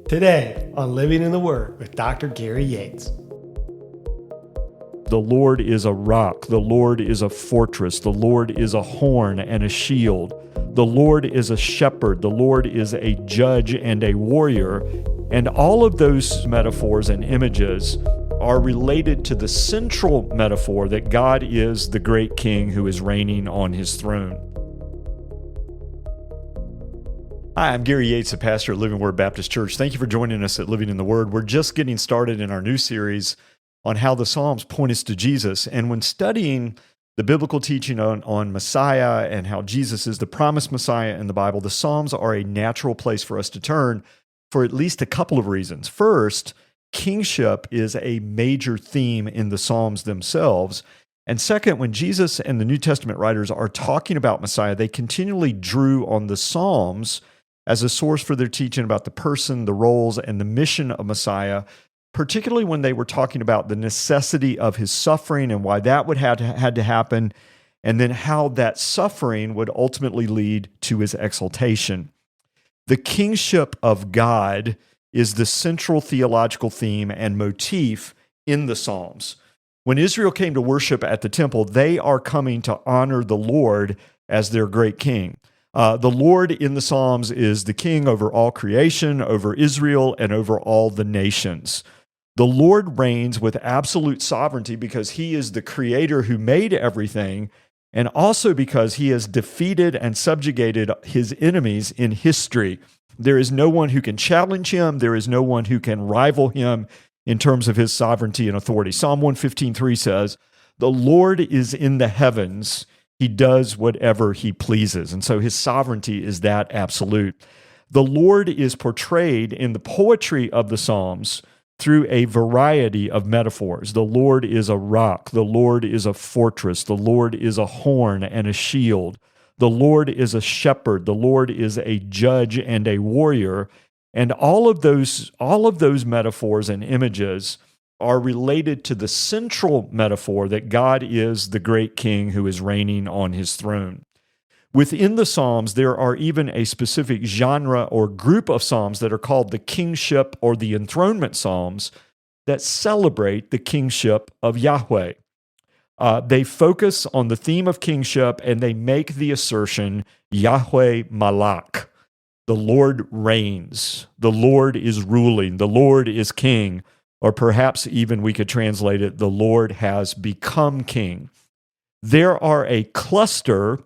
Today on Living in the Word with Dr. Gary Yates. The Lord is a rock. The Lord is a fortress. The Lord is a horn and a shield. The Lord is a shepherd. The Lord is a judge and a warrior. And all of those metaphors and images are related to the central metaphor that God is the great king who is reigning on his throne. Hi, I'm Gary Yates, the pastor at Living Word Baptist Church. Thank you for joining us at Living in the Word. We're just getting started in our new series on how the Psalms point us to Jesus. And when studying the biblical teaching on Messiah and how Jesus is the promised Messiah in the Bible, the Psalms are a natural place for us to turn for at least a couple of reasons. First, kingship is a major theme in the Psalms themselves. And second, when Jesus and the New Testament writers are talking about Messiah, they continually drew on the Psalms as a source for their teaching about the person, the roles, and the mission of Messiah, particularly when they were talking about the necessity of his suffering and why that would had to happen, and then how that suffering would ultimately lead to his exaltation. The kingship of God is the central theological theme and motif in the Psalms. When Israel came to worship at the temple, they are coming to honor the Lord as their great king. The Lord in the Psalms is the king over all creation, over Israel, and over all the nations. The Lord reigns with absolute sovereignty because he is the creator who made everything, and also because he has defeated and subjugated his enemies in history. There is no one who can challenge him. There is no one who can rival him in terms of his sovereignty and authority. Psalm 115:3 says, "The Lord is in the heavens. He does whatever he pleases." And so his sovereignty is that absolute. The Lord is portrayed in the poetry of the Psalms through a variety of metaphors. The Lord is a rock. The Lord is a fortress. The Lord is a horn and a shield. The Lord is a shepherd. The Lord is a judge and a warrior. And all of those metaphors and images are related to the central metaphor that God is the great king who is reigning on his throne. Within the Psalms, there are even a specific genre or group of Psalms that are called the kingship or the enthronement Psalms that celebrate the kingship of Yahweh. They focus on the theme of kingship and they make the assertion, Yahweh Malak. The Lord reigns. The Lord is ruling. The Lord is king. Or perhaps even we could translate it, the Lord has become king. There are a cluster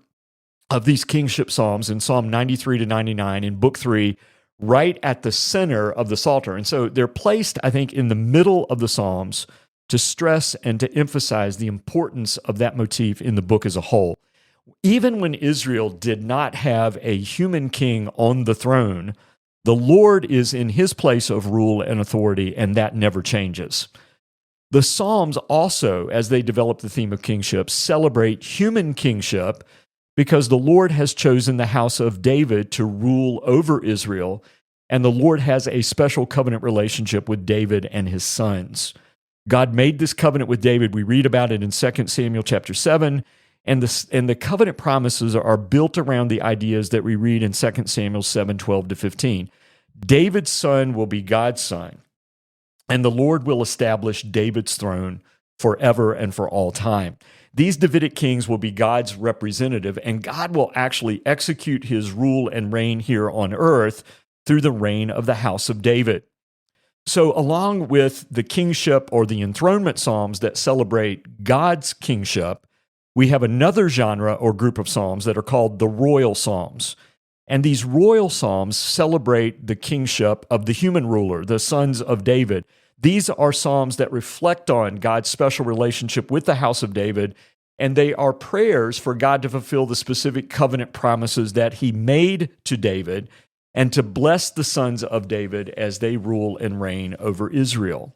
of these kingship psalms in Psalm 93 to 99 in Book 3, right at the center of the Psalter. And so they're placed, I think, in the middle of the Psalms to stress and to emphasize the importance of that motif in the book as a whole. Even when Israel did not have a human king on the throne, the Lord is in his place of rule and authority, and that never changes. The Psalms also, as they develop the theme of kingship, celebrate human kingship because the Lord has chosen the house of David to rule over Israel, and the Lord has a special covenant relationship with David and his sons. God made this covenant with David. We read about it in 2 Samuel chapter 7, and the covenant promises are built around the ideas that we read in 2 Samuel 7:12 to 15. David's son will be God's son, and the Lord will establish David's throne forever and for all time. These Davidic kings will be God's representative, and God will actually execute his rule and reign here on earth through the reign of the house of David. So along with the kingship or the enthronement psalms that celebrate God's kingship, we have another genre or group of psalms that are called the royal psalms. And these royal psalms celebrate the kingship of the human ruler, the sons of David. These are psalms that reflect on God's special relationship with the house of David, and they are prayers for God to fulfill the specific covenant promises that he made to David and to bless the sons of David as they rule and reign over Israel.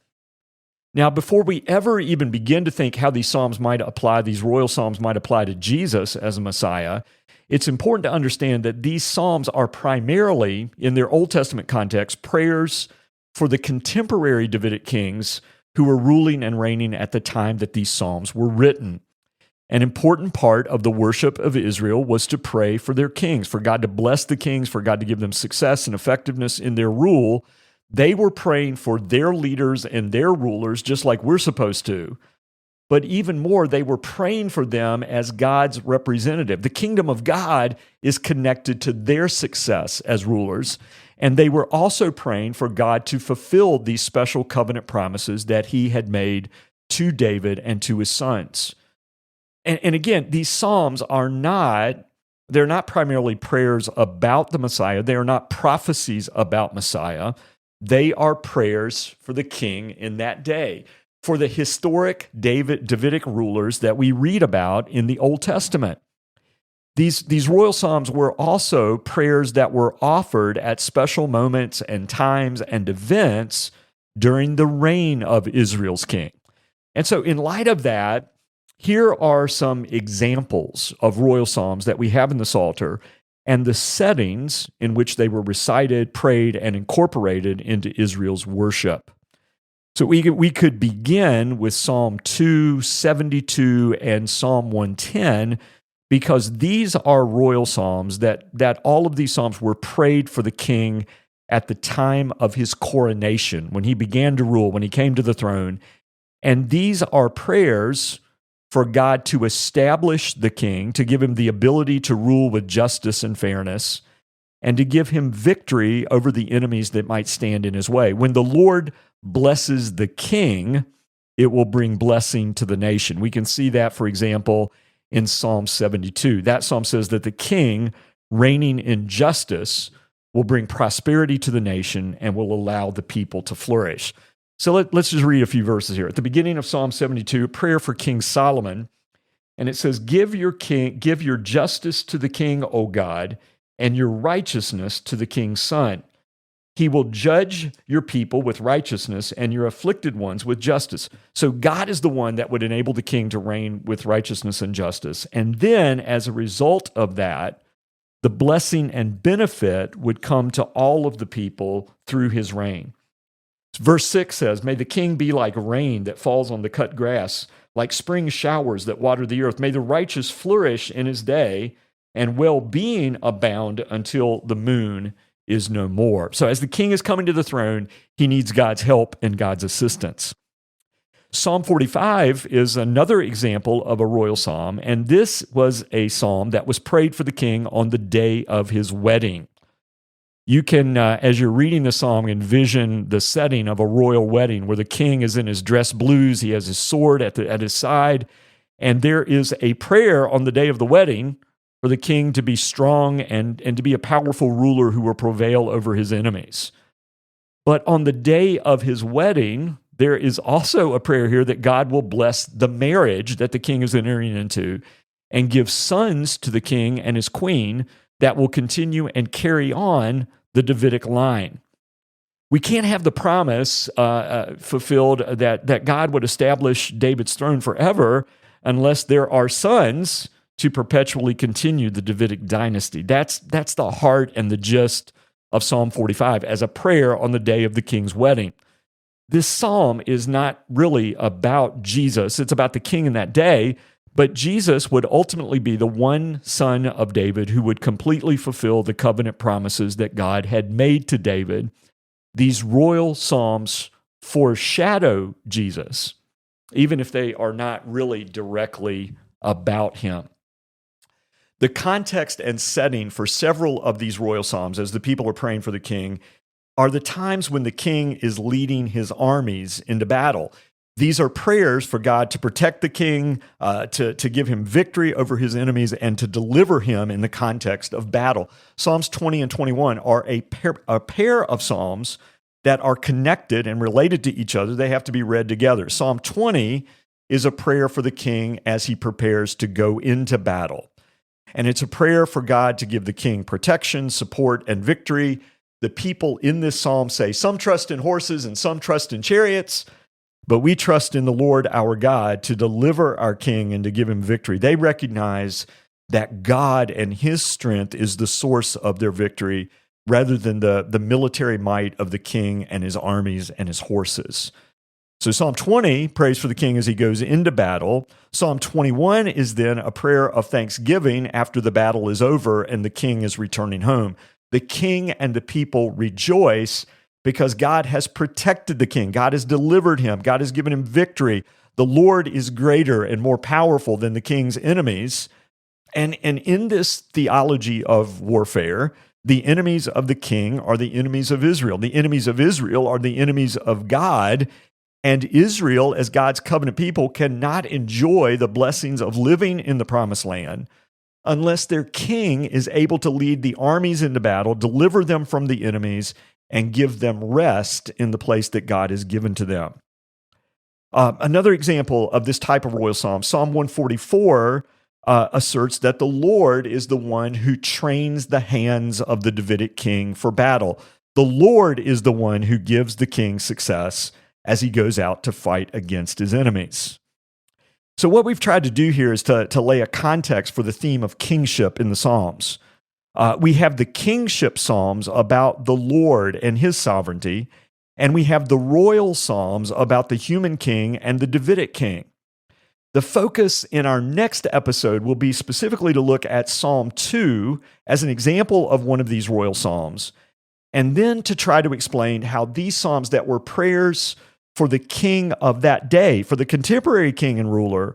Now, before we ever even begin to think how these psalms might apply, these royal psalms might apply to Jesus as a Messiah, it's important to understand that these psalms are primarily, in their Old Testament context, prayers for the contemporary Davidic kings who were ruling and reigning at the time that these psalms were written. An important part of the worship of Israel was to pray for their kings, for God to bless the kings, for God to give them success and effectiveness in their rule. They were praying for their leaders and their rulers, just like we're supposed to. But even more, they were praying for them as God's representative. The kingdom of God is connected to their success as rulers. And they were also praying for God to fulfill these special covenant promises that he had made to David and to his sons. And again, these psalms they're not primarily prayers about the Messiah. They are not prophecies about Messiah. They are prayers for the king in that day, for the historic Davidic rulers that we read about in the Old Testament. These royal psalms were also prayers that were offered at special moments and times and events during the reign of Israel's king. And so in light of that, here are some examples of royal psalms that we have in the Psalter and the settings in which they were recited, prayed, and incorporated into Israel's worship. So we could begin with Psalm 2, 72, and Psalm 110, because these are royal psalms that all of these psalms were prayed for the king at the time of his coronation, when he began to rule, when he came to the throne. And these are prayers for God to establish the king, to give him the ability to rule with justice and fairness, and to give him victory over the enemies that might stand in his way. When the Lord blesses the king, it will bring blessing to the nation. We can see that, for example, in Psalm 72. That psalm says that the king, reigning in justice, will bring prosperity to the nation and will allow the people to flourish. So let's just read a few verses here. At the beginning of Psalm 72, prayer for King Solomon, and it says, give your justice to the king, O God, and your righteousness to the king's son. He will judge your people with righteousness and your afflicted ones with justice. So God is the one that would enable the king to reign with righteousness and justice. And then, as a result of that, the blessing and benefit would come to all of the people through his reign. Verse 6 says, may the king be like rain that falls on the cut grass, like spring showers that water the earth. May the righteous flourish in his day, and well-being abound until the moon is no more. So as the king is coming to the throne, he needs God's help and God's assistance. Psalm 45 is another example of a royal psalm, and this was a psalm that was prayed for the king on the day of his wedding. You can, as you're reading the psalm, envision the setting of a royal wedding where the king is in his dress blues, he has his sword at his side, and there is a prayer on the day of the wedding for the king to be strong and to be a powerful ruler who will prevail over his enemies. But on the day of his wedding, there is also a prayer here that God will bless the marriage that the king is entering into and give sons to the king and his queen that will continue and carry on the Davidic line. We can't have the promise fulfilled that God would establish David's throne forever unless there are sons to perpetually continue the Davidic dynasty. That's the heart and the gist of Psalm 45 as a prayer on the day of the king's wedding. This psalm is not really about Jesus. It's about the king in that day, but Jesus would ultimately be the one son of David who would completely fulfill the covenant promises that God had made to David. These royal psalms foreshadow Jesus, even if they are not really directly about him. The context and setting for several of these royal psalms, as the people are praying for the king, are the times when the king is leading his armies into battle. These are prayers for God to protect the king, to give him victory over his enemies, and to deliver him in the context of battle. Psalms 20 and 21 are a pair of psalms that are connected and related to each other. They have to be read together. Psalm 20 is a prayer for the king as he prepares to go into battle. And it's a prayer for God to give the king protection, support, and victory. The people in this psalm say, some trust in horses and some trust in chariots, but we trust in the Lord our God to deliver our king and to give him victory. They recognize that God and his strength is the source of their victory. rather than the military might of the king and his armies and his horses. So Psalm 20 prays for the king as he goes into battle. Psalm 21 is then a prayer of thanksgiving after the battle is over and the king is returning home. The king and the people rejoice because God has protected the king. God has delivered him. God has given him victory. The Lord is greater and more powerful than the king's enemies. And in this theology of warfare, the enemies of the king are the enemies of Israel. The enemies of Israel are the enemies of God. And Israel, as God's covenant people, cannot enjoy the blessings of living in the promised land unless their king is able to lead the armies into battle, deliver them from the enemies, and give them rest in the place that God has given to them. Another example of this type of royal psalm, Psalm 144, asserts that the Lord is the one who trains the hands of the Davidic king for battle. The Lord is the one who gives the king success as he goes out to fight against his enemies. So what we've tried to do here is to lay a context for the theme of kingship in the Psalms. We have the kingship psalms about the Lord and his sovereignty, and we have the royal psalms about the human king and the Davidic king. The focus in our next episode will be specifically to look at Psalm 2 as an example of one of these royal psalms, and then to try to explain how these psalms that were prayers for the king of that day, for the contemporary king and ruler,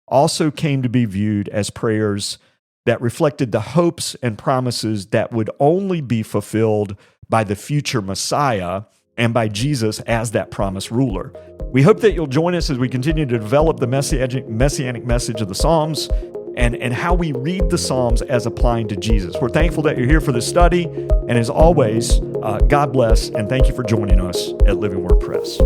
also came to be viewed as prayers that reflected the hopes and promises that would only be fulfilled by the future Messiah and by Jesus as that promised ruler. We hope that you'll join us as we continue to develop the messianic message of the Psalms and how we read the Psalms as applying to Jesus. We're thankful that you're here for this study, and as always, God bless, and thank you for joining us at Living Word Press.